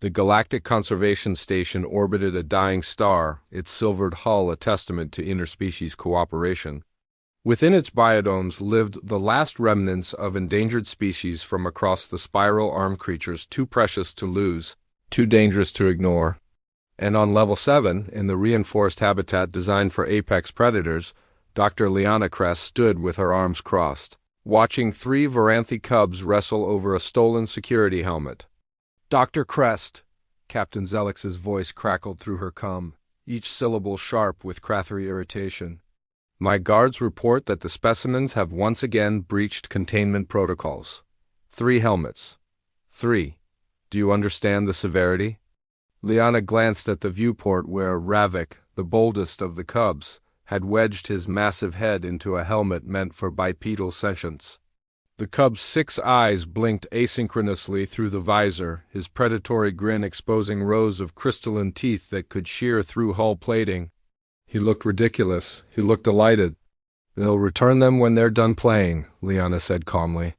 The Galactic Conservation Station orbited a dying star, its silvered hull a testament to interspecies cooperation. Within its biodomes lived the last remnants of endangered species from across the spiral armed creatures too precious to lose, too dangerous to ignore. And on Level 7, in the reinforced habitat designed for apex predators, Dr. Liana Kress stood with her arms crossed, watching 3 Varanthi cubs wrestle over a stolen security helmet. "Dr. Crest," Captain Zelix's voice crackled through her cum, each syllable sharp with Crathery irritation. "My guards report that the specimens have once again breached containment protocols. 3 helmets. 3. Do you understand the severity?" Liana glanced at the viewport where Ravik, the boldest of the cubs, had wedged his massive head into a helmet meant for bipedal sentience. The cub's 6 eyes blinked asynchronously through the visor, his predatory grin exposing rows of crystalline teeth that could shear through hull plating. He looked ridiculous. He looked delighted. "They'll return them when they're done playing," Liana said calmly.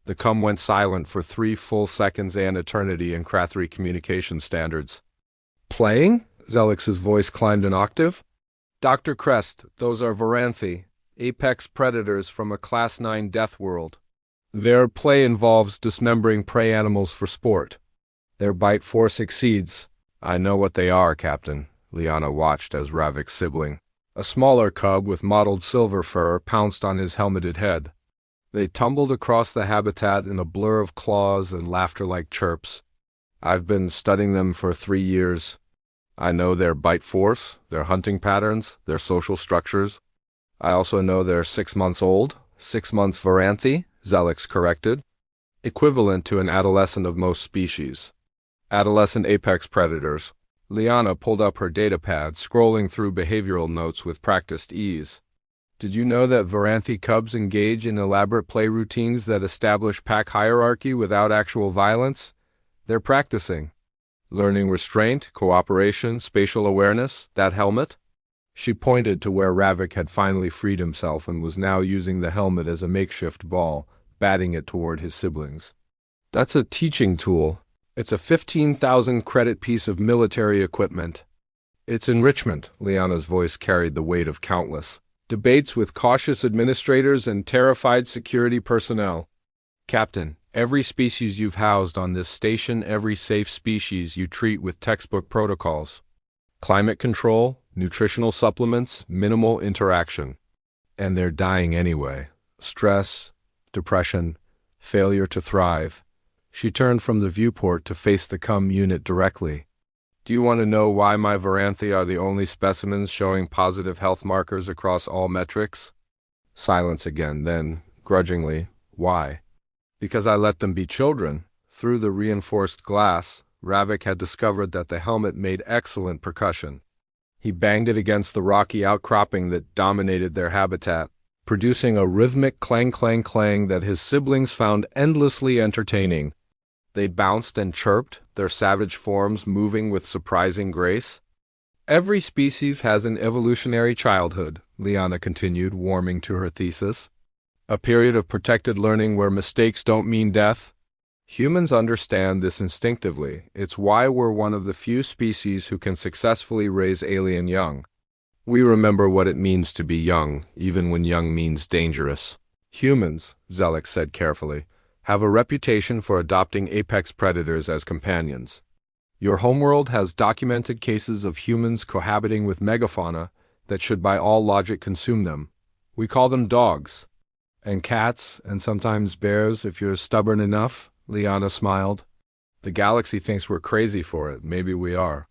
The cum went silent for 3 full seconds and eternity in Crathery communication standards. "Playing?" Zelix's voice climbed an octave. "Dr. Crest, those are Varanthi, apex predators from a Class 9 death world. Their play involves dismembering prey animals for sport. Their bite force exceeds—" "I know what they are, Captain." Liana watched as Ravik's sibling, a smaller cub with mottled silver fur, pounced on his helmeted head. They tumbled across the habitat in a blur of claws and laughter-like chirps. "I've been studying them for 3 years. I know their bite force, their hunting patterns, their social structures. I also know they're 6 months old. 6 months Varanthi," Zelix corrected. "Equivalent to an adolescent of most species. Adolescent apex predators." Liana pulled up her datapad, scrolling through behavioral notes with practiced ease. "Did you know that Varanthi cubs engage in elaborate play routines that establish pack hierarchy without actual violence? They're practicing. Learning restraint, cooperation, spatial awareness, that helmet." She pointed to where Ravik had finally freed himself and was now using the helmet as a makeshift ball, batting it toward his siblings. "That's a teaching tool. It's a 15,000 credit piece of military equipment. It's enrichment." Liana's voice carried the weight of countless debates with cautious administrators and terrified security personnel. "Captain, every species you've housed on this station, every safe species you treat with textbook protocols. Climate control, nutritional supplements, minimal interaction. And they're dying anyway. Stress, depression, failure to thrive." She turned from the viewport to face the cum unit directly. "Do you want to know why my Varanthi are the only specimens showing positive health markers across all metrics?" Silence again, then, grudgingly, "Why?" "Because I let them be children." Through the reinforced glass, Ravik had discovered that the helmet made excellent percussion. He banged it against the rocky outcropping that dominated their habitat, producing a rhythmic clang-clang-clang that his siblings found endlessly entertaining. They bounced and chirped, their savage forms moving with surprising grace. "Every species has an evolutionary childhood," Liana continued, warming to her thesis. "A period of protected learning where mistakes don't mean death. Humans understand this instinctively. It's why we're one of the few species who can successfully raise alien young. We remember what it means to be young, even when young means dangerous. Humans," Zelix said carefully, "have a reputation for adopting apex predators as companions. Your homeworld has documented cases of humans cohabiting with megafauna that should by all logic consume them. We call them dogs. And cats, and sometimes bears if you're stubborn enough," Liana smiled. "The galaxy thinks we're crazy for it. Maybe we are.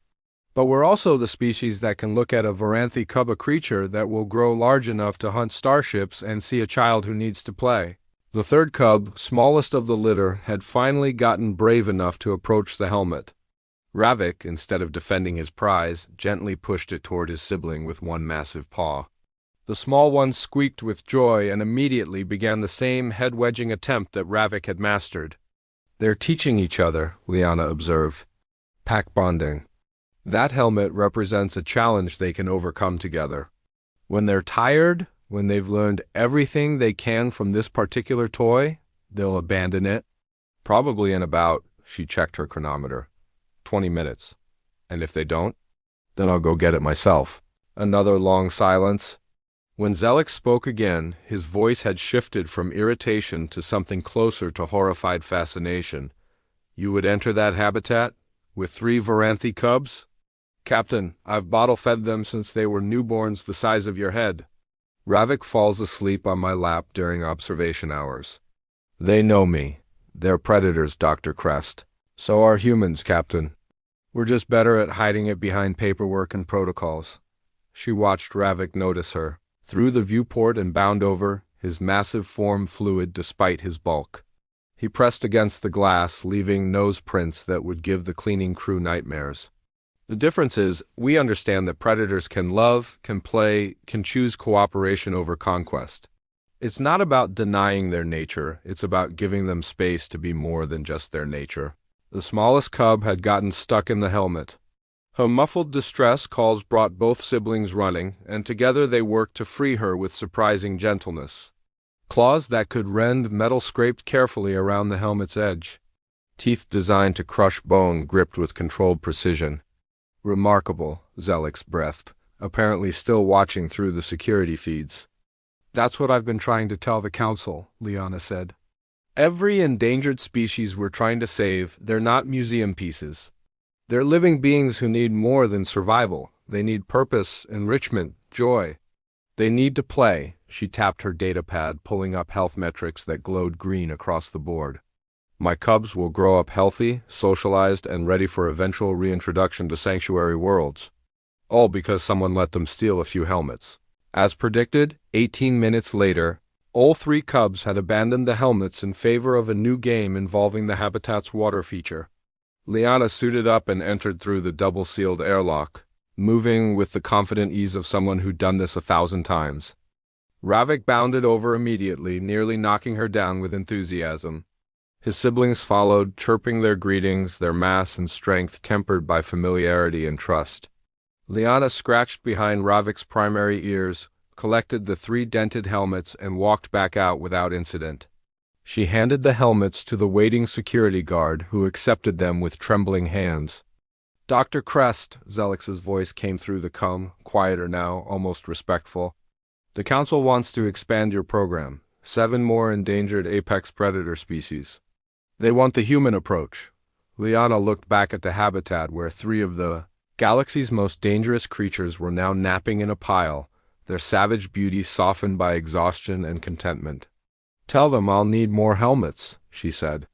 But we're also the species that can look at a Varanthi cub, a creature that will grow large enough to hunt starships, and see a child who needs to play." The 3rd cub, smallest of the litter, had finally gotten brave enough to approach the helmet. Ravik, instead of defending his prize, gently pushed it toward his sibling with one massive paw. The small one squeaked with joy and immediately began the same head-wedging attempt that Ravik had mastered. "They're teaching each other," Liana observed. "Pack bonding. That helmet represents a challenge they can overcome together. When they're tired, when they've learned everything they can from this particular toy, they'll abandon it. Probably in about," she checked her chronometer, 20 minutes. And if they don't, then I'll go get it myself. Another long silence. When Zelix spoke again, his voice had shifted from irritation to something closer to horrified fascination. You would enter that habitat? With 3 Varanthi cubs? Captain, I've bottle-fed them since they were newborns the size of your head. Ravik falls asleep on my lap during observation hours. They know me. They're predators, Dr. Crest. So are humans, Captain. We're just better at hiding it behind paperwork and protocols. She watched Ravik notice her, through the viewport and bound over, his massive form fluid despite his bulk. He pressed against the glass, leaving nose prints that would give the cleaning crew nightmares. The difference is, we understand that predators can love, can play, can choose cooperation over conquest. It's not about denying their nature, it's about giving them space to be more than just their nature. The smallest cub had gotten stuck in the helmet. Her muffled distress calls brought both siblings running, and together they worked to free her with surprising gentleness. Claws that could rend metal scraped carefully around the helmet's edge. Teeth designed to crush bone gripped with controlled precision. Remarkable, Zelix breathed, apparently still watching through the security feeds. That's what I've been trying to tell the Council, Liana said. Every endangered species we're trying to save, they're not museum pieces. They're living beings who need more than survival. They need purpose, enrichment, joy. They need to play. She tapped her data pad, pulling up health metrics that glowed green across the board. My cubs will grow up healthy, socialized, and ready for eventual reintroduction to sanctuary worlds. All because someone let them steal a few helmets. As predicted, 18 minutes later, all 3 cubs had abandoned the helmets in favor of a new game involving the habitat's water feature. Liana suited up and entered through the double-sealed airlock, moving with the confident ease of someone who'd done this 1,000 times. Ravik bounded over immediately, nearly knocking her down with enthusiasm. His siblings followed, chirping their greetings, their mass and strength tempered by familiarity and trust. Liana scratched behind Ravik's primary ears, collected the 3 dented helmets, and walked back out without incident. She handed the helmets to the waiting security guard, who accepted them with trembling hands. Dr. Crest, Zelix's voice came through the com, quieter now, almost respectful. The Council wants to expand your program. 7 more endangered apex predator species. They want the human approach. Liana looked back at the habitat where 3 of the galaxy's most dangerous creatures were now napping in a pile, their savage beauty softened by exhaustion and contentment. Tell them I'll need more helmets, she said.